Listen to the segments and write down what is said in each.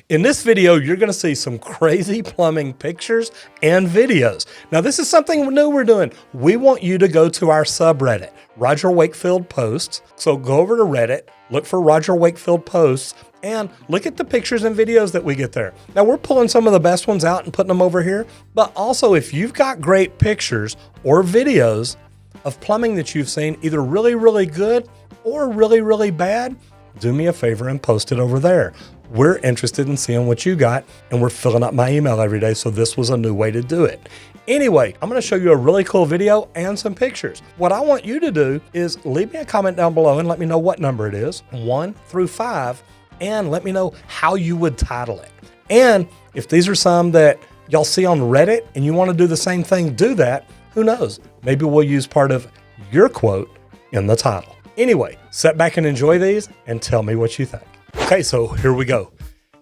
In this video, you're going to see some crazy plumbing pictures and videos. Now, this is something new we're doing. We want you to go to our subreddit, Roger Wakefield Posts. So go over to Reddit, look for Roger Wakefield Posts, and look at the pictures and videos that we get there. Now, we're pulling some of the best ones out and putting them over here. But also, if you've got great pictures or videos of plumbing that you've seen, either really, really good or really, really bad, do me a favor and post it over there. We're interested in seeing what you got, and we're filling up my email every day, so this was a new way to do it. Anyway, I'm going to show you a really cool video and some pictures. What I want you to do is leave me a comment down below and let me know what number it is, 1 through 5, and let me know how you would title it. And if these are some that y'all see on Reddit and you want to do the same thing, do that. Who knows? Maybe we'll use part of your quote in the title. Anyway, sit back and enjoy these and tell me what you think. Okay, so here we go.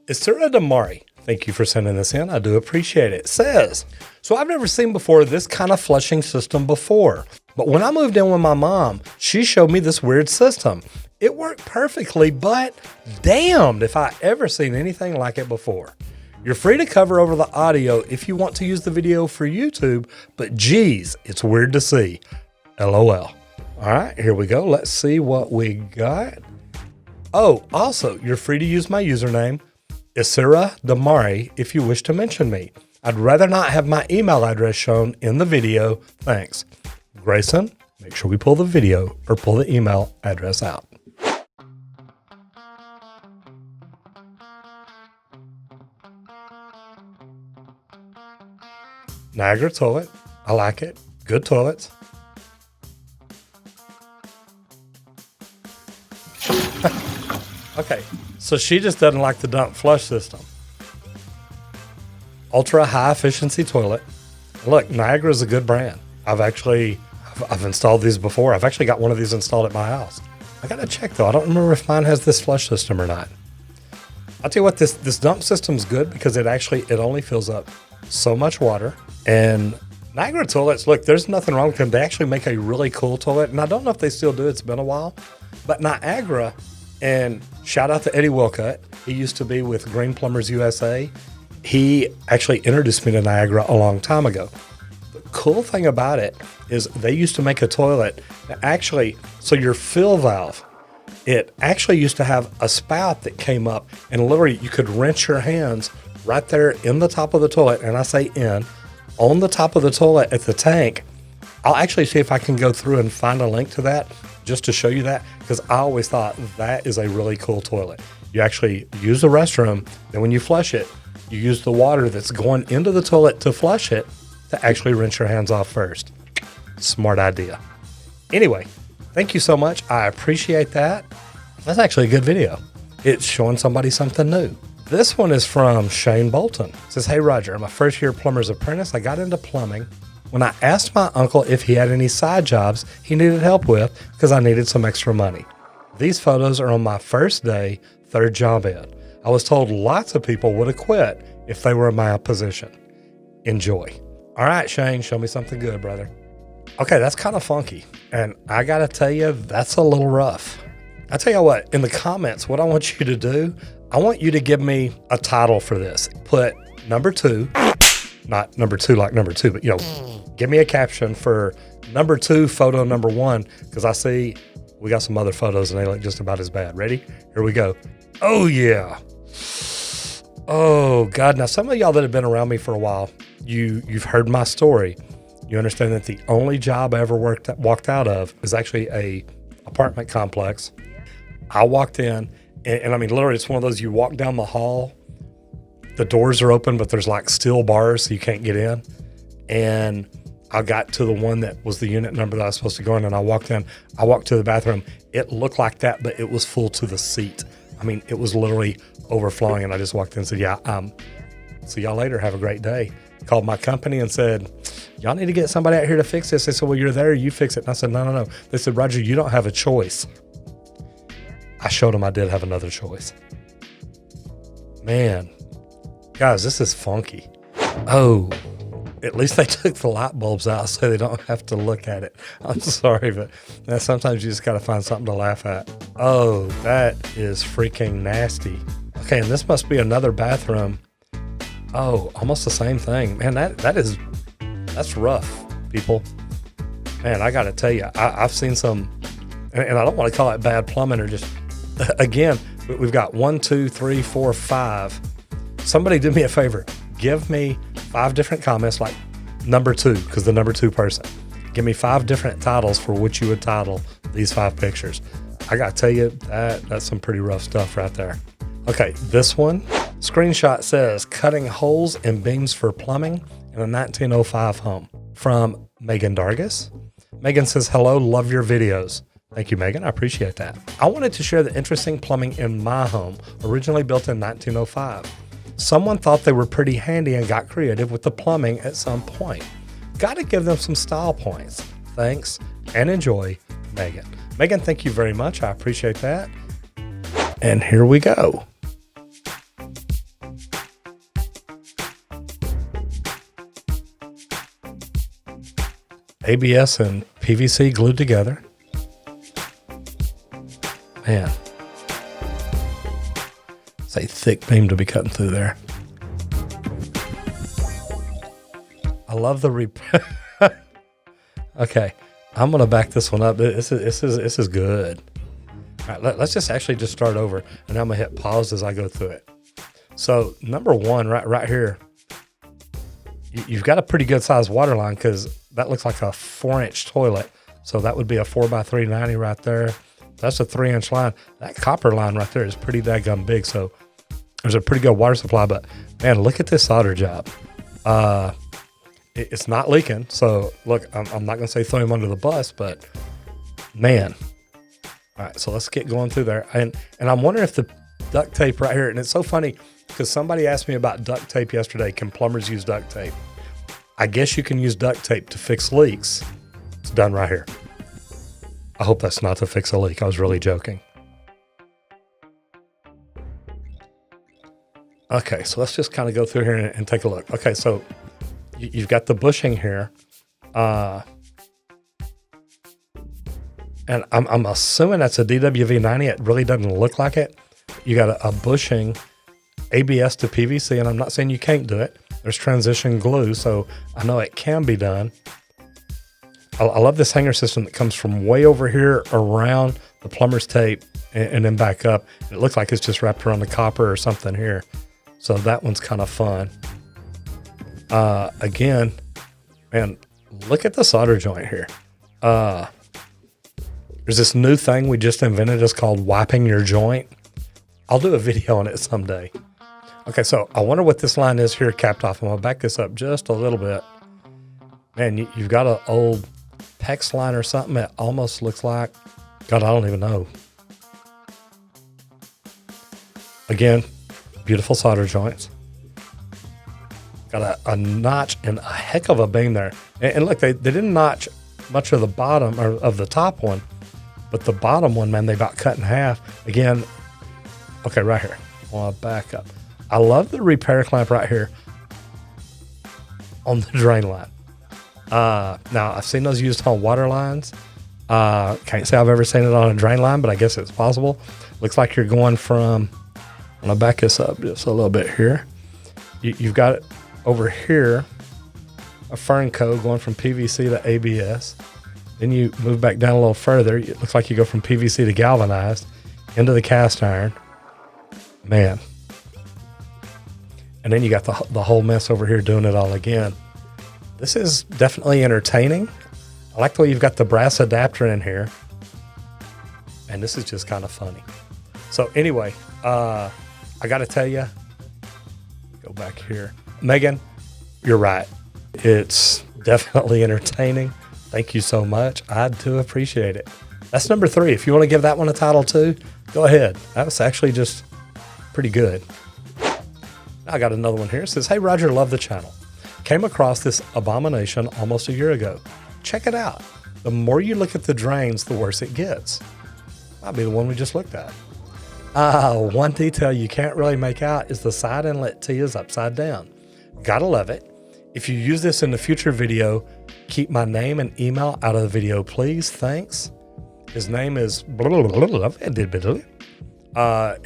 Isura Damari, thank you for sending this in. I do appreciate it. Says, so I've never seen before this kind of flushing system before. But when I moved in with my mom, she showed me this weird system. It worked perfectly, but damned if I ever seen anything like it before. You're free to cover over the audio if you want to use the video for YouTube, but geez, it's weird to see. LOL. All right, here we go. Let's see what we got. Oh, also, you're free to use my username, Isura Damari, if you wish to mention me. I'd rather not have my email address shown in the video. Thanks. Grayson, make sure we pull the video or pull the email address out. Niagara toilet. I like it. Good toilets. Okay, so she just doesn't like the dump flush system. Ultra high efficiency toilet. Look, Niagara is a good brand. I've installed these before. I've actually got one of these installed at my house. I gotta check though. I don't remember if mine has this flush system or not. I'll tell you what, this dump system's good because it only fills up so much water. And Niagara toilets, look, there's nothing wrong with them. They actually make a really cool toilet. And I don't know if they still do. It's been a while. But Niagara, and shout out to Eddie Wilcutt. He used to be with Green Plumbers USA. He actually introduced me to Niagara a long time ago. The cool thing about it is they used to make a toilet that actually, so your fill valve, it actually used to have a spout that came up and literally you could rinse your hands right there in the top of the toilet. And I say on the top of the toilet at the tank. I'll actually see if I can go through and find a link to that just to show you that, because I always thought that is a really cool toilet. You actually use the restroom, then when you flush it, you use the water that's going into the toilet to flush it to actually rinse your hands off first. Smart idea. Anyway, thank you so much. I appreciate that. That's actually a good video. It's showing somebody something new. This one is from Shane Bolton. It says, hey Roger, I'm a first year plumber's apprentice. I got into plumbing when I asked my uncle if he had any side jobs he needed help with because I needed some extra money. These photos are on my first day, third job in. I was told lots of people would have quit if they were in my position. Enjoy. All right, Shane, show me something good, brother. Okay, that's kind of funky. And I got to tell you, that's a little rough. I tell you what, in the comments, what I want you to do, I want you to give me a title for this. Put number 2, not number 2 like number 2, but give me a caption for number 2, photo number 1, because I see we got some other photos and they look just about as bad. Ready? Here we go. Oh yeah. Oh God. Now some of y'all that have been around me for a while, you've heard my story. You understand that the only job I ever walked out of is actually a apartment complex. I walked in and I mean, literally it's one of those, you walk down the hall, the doors are open, but there's like steel bars so you can't get in. And I got to the one that was the unit number that I was supposed to go in, and I walked in. I walked to the bathroom. It looked like that, but it was full to the seat. I mean, it was literally overflowing, and I just walked in and said, yeah, see y'all later. Have a great day. Called my company and said, y'all need to get somebody out here to fix this. They said, well, you're there. You fix it. And I said, no. They said, Roger, you don't have a choice. I showed them I did have another choice. Man, guys, this is funky. Oh, at least they took the light bulbs out so they don't have to look at it. I'm sorry, but sometimes you just got to find something to laugh at. Oh, that is freaking nasty. Okay, Okay, and this must be another bathroom. Oh, almost the same thing. Man, that's rough, people. Man, I got to tell you, I've seen some, and I don't want to call it bad plumbing or just, again, we've got 1, 2, 3, 4, 5. Somebody do me a favor. Give me 5 different comments, like number 2, because the number 2 person. Give me 5 different titles for which you would title these 5 pictures. I got to tell you, that's some pretty rough stuff right there. Okay, this one, screenshot says, cutting holes in beams for plumbing in a 1905 home. From Megan Dargis. Megan says, hello, love your videos. Thank you, Megan. I appreciate that. I wanted to share the interesting plumbing in my home, originally built in 1905. Someone thought they were pretty handy and got creative with the plumbing at some point. Got to give them some style points. Thanks and enjoy, Megan. Megan, thank you very much. I appreciate that. And here we go. ABS and PVC glued together. Man, it's a thick beam to be cutting through there. I love the Okay, I'm gonna back this one up. This is good. All right, let's just start over, and I'm gonna hit pause as I go through it. So number 1, right here, you've got a pretty good sized water line, because that looks like a 4-inch toilet. So that would be a 4x390 right there. That's a 3-inch line. That copper line right there is pretty daggum big. So there's a pretty good water supply. But man, look at this solder job. It's not leaking. So look, I'm not gonna say throw him under the bus, but man. All right, so let's get going through there. And I'm wondering if the duct tape right here, and it's so funny because somebody asked me about duct tape yesterday. Can plumbers use duct tape? I guess you can use duct tape to fix leaks. It's done right here. I hope that's not to fix a leak. I was really joking. Okay, so let's just kind of go through here and take a look. Okay, so you've got the bushing here. And I'm assuming that's a DWV-90. It really doesn't look like it. You got a bushing ABS to PVC, and I'm not saying you can't do it. There's transition glue, so I know it can be done. I love this hanger system that comes from way over here around the plumber's tape and then back up. It looks like it's just wrapped around the copper or something here. So that one's kind of fun. Again, man, look at the solder joint here. There's this new thing we just invented. It's called wiping your joint. I'll do a video on it someday. Okay, so I wonder what this line is here capped off. I'm going to back this up just a little bit. Man, you've got an old PEX line or something that almost looks like, God, I don't even know. Again, beautiful solder joints. Got a notch and a heck of a beam there. And look, they didn't notch much of the bottom or of the top one, but the bottom one, man, they about cut in half. Again, okay, right here. I want to back up. I love the repair clamp right here on the drain line. Now, I've seen those used on water lines. Can't say I've ever seen it on a drain line, but I guess it's possible. Looks like you're going from, I'm going to back this up just a little bit here. You've got it over here, a fern coat going from PVC to ABS. Then you move back down a little further. It looks like you go from PVC to galvanized into the cast iron. Man. And then you got the whole mess over here doing it all again. This is definitely entertaining. I like the way you've got the brass adapter in here. And this is just kind of funny. So anyway, I got to tell you, go back here. Megan, you're right. It's definitely entertaining. Thank you so much. I do appreciate it. That's number 3. If you want to give that one a title too, go ahead. That was actually just pretty good. I got another one here. It says, hey, Roger, love the channel. Came across this abomination almost a year ago. Check it out. The more you look at the drains, the worse it gets. Might be the one we just looked at. One detail you can't really make out is the side inlet T is upside down. Gotta love it. If you use this in the future video, keep my name and email out of the video, please. Thanks. His name is...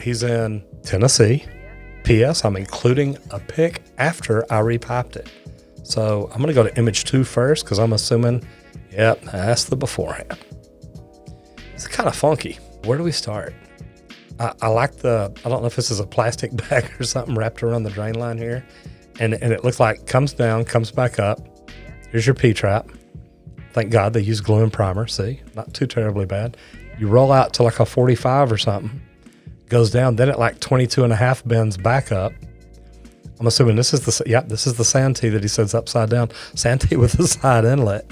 He's in Tennessee. P.S. I'm including a pic after I repiped it. So I'm going to go to image 2 first because I'm assuming, yep, that's the beforehand. It's kind of funky. Where do we start? I like I don't know if this is a plastic bag or something wrapped around the drain line here. And it looks like comes down, comes back up. Here's your P-trap. Thank God they use glue and primer. See, not too terribly bad. You roll out to like a 45 or something. Goes down, then at like 22.5 bends back up. I'm assuming this is the Santee that he says upside down. Santee with the side inlet.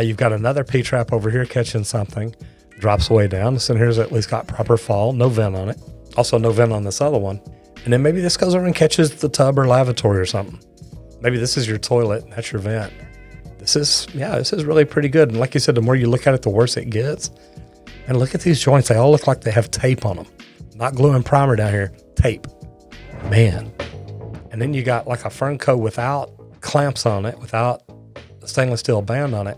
You've got another P-trap over here catching something. Drops way down. This in here's at least got proper fall. No vent on it. Also no vent on this other one. And then maybe this goes over and catches the tub or lavatory or something. Maybe this is your toilet. And that's your vent. This is really pretty good. And like you said, the more you look at it, the worse it gets. And look at these joints. They all look like they have tape on them. Not glue and primer down here. Tape. Man. And then you got like a Fernco without clamps on it, without a stainless steel band on it.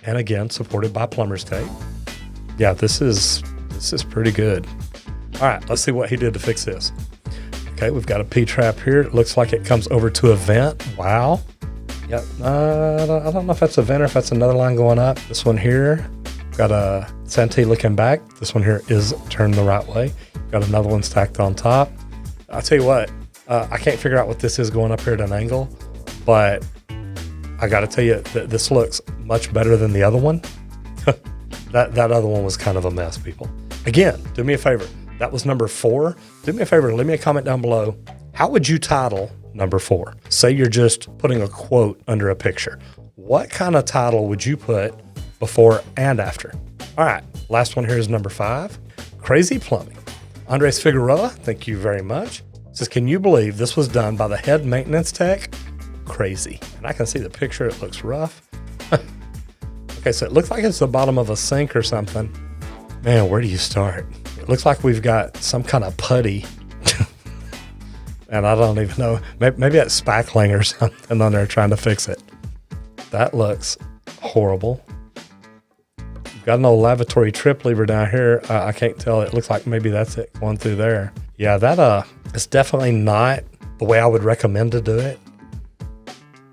And again, supported by plumber's tape. Yeah, this is pretty good. All right, let's see what he did to fix this. Okay, we've got a P-trap here. It looks like it comes over to a vent. Wow. Yep. I don't know if that's a vent or if that's another line going up. This one here, got a Santee looking back. This one here is turned the right way. Got another one stacked on top. I'll tell you what, I can't figure out what this is going up here at an angle, but I got to tell you that this looks much better than the other one. That other one was kind of a mess, people. Again, do me a favor. That was number 4. Do me a favor and leave me a comment down below. How would you title number 4? Say you're just putting a quote under a picture. What kind of title would you put before and after? All right, last one here is number 5. Crazy Plumbing. Andres Figueroa, thank you very much. Says, can you believe this was done by the head maintenance tech? Crazy. And I can see the picture. It looks rough. Okay, so it looks like it's the bottom of a sink or something. Man, where do you start? It looks like we've got some kind of putty. And I don't even know. Maybe it's spackling or something on there trying to fix it. That looks horrible. We've got an old lavatory trip lever down here. I can't tell. It looks like maybe that's it going through there. Yeah, that it's definitely not the way I would recommend to do it.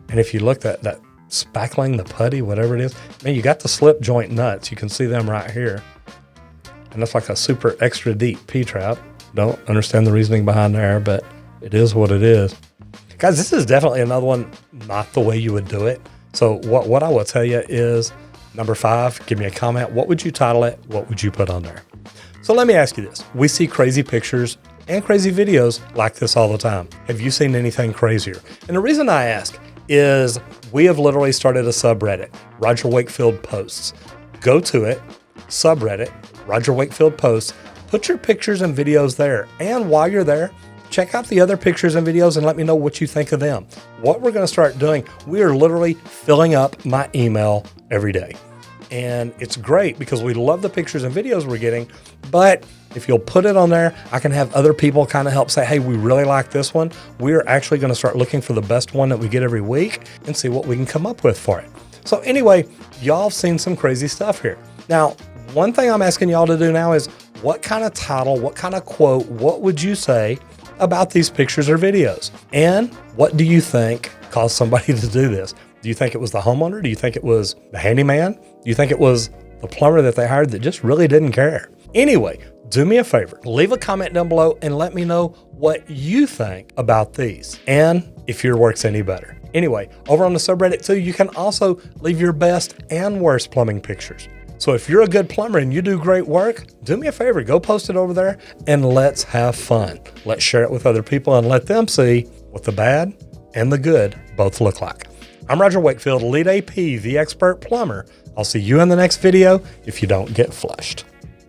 And if you look at that spackling, the putty, whatever it is, man, you got the slip joint nuts. You can see them right here. And that's like a super extra deep P-trap. Don't understand the reasoning behind there, but it is what it is. Guys, this is definitely another one not the way you would do it. So what I will tell you is, number 5, give me a comment. What would you title it? What would you put on there? So let me ask you this. We see crazy pictures and crazy videos like this all the time. Have you seen anything crazier? And the reason I ask is we have literally started a subreddit, Roger Wakefield Posts. Go to it, subreddit, Roger Wakefield Posts, put your pictures and videos there. And while you're there, check out the other pictures and videos and let me know what you think of them. What we're going to start doing, we are literally filling up my email every day. And it's great because we love the pictures and videos we're getting, but if you'll put it on there, I can have other people kind of help say, hey, we really like this one. We're actually going to start looking for the best one that we get every week and see what we can come up with for it. So anyway, y'all have seen some crazy stuff here. Now, one thing I'm asking y'all to do now is what kind of title, what kind of quote, what would you say about these pictures or videos? And what do you think caused somebody to do this? Do you think it was the homeowner? Do you think it was the handyman? Do you think it was the plumber that they hired that just really didn't care? Anyway, do me a favor, leave a comment down below and let me know what you think about these and if your work's any better. Anyway, over on the subreddit too, you can also leave your best and worst plumbing pictures. So if you're a good plumber and you do great work, do me a favor, go post it over there and let's have fun. Let's share it with other people and let them see what the bad and the good both look like. I'm Roger Wakefield, Lead AP, the expert plumber. I'll see you in the next video if you don't get flushed.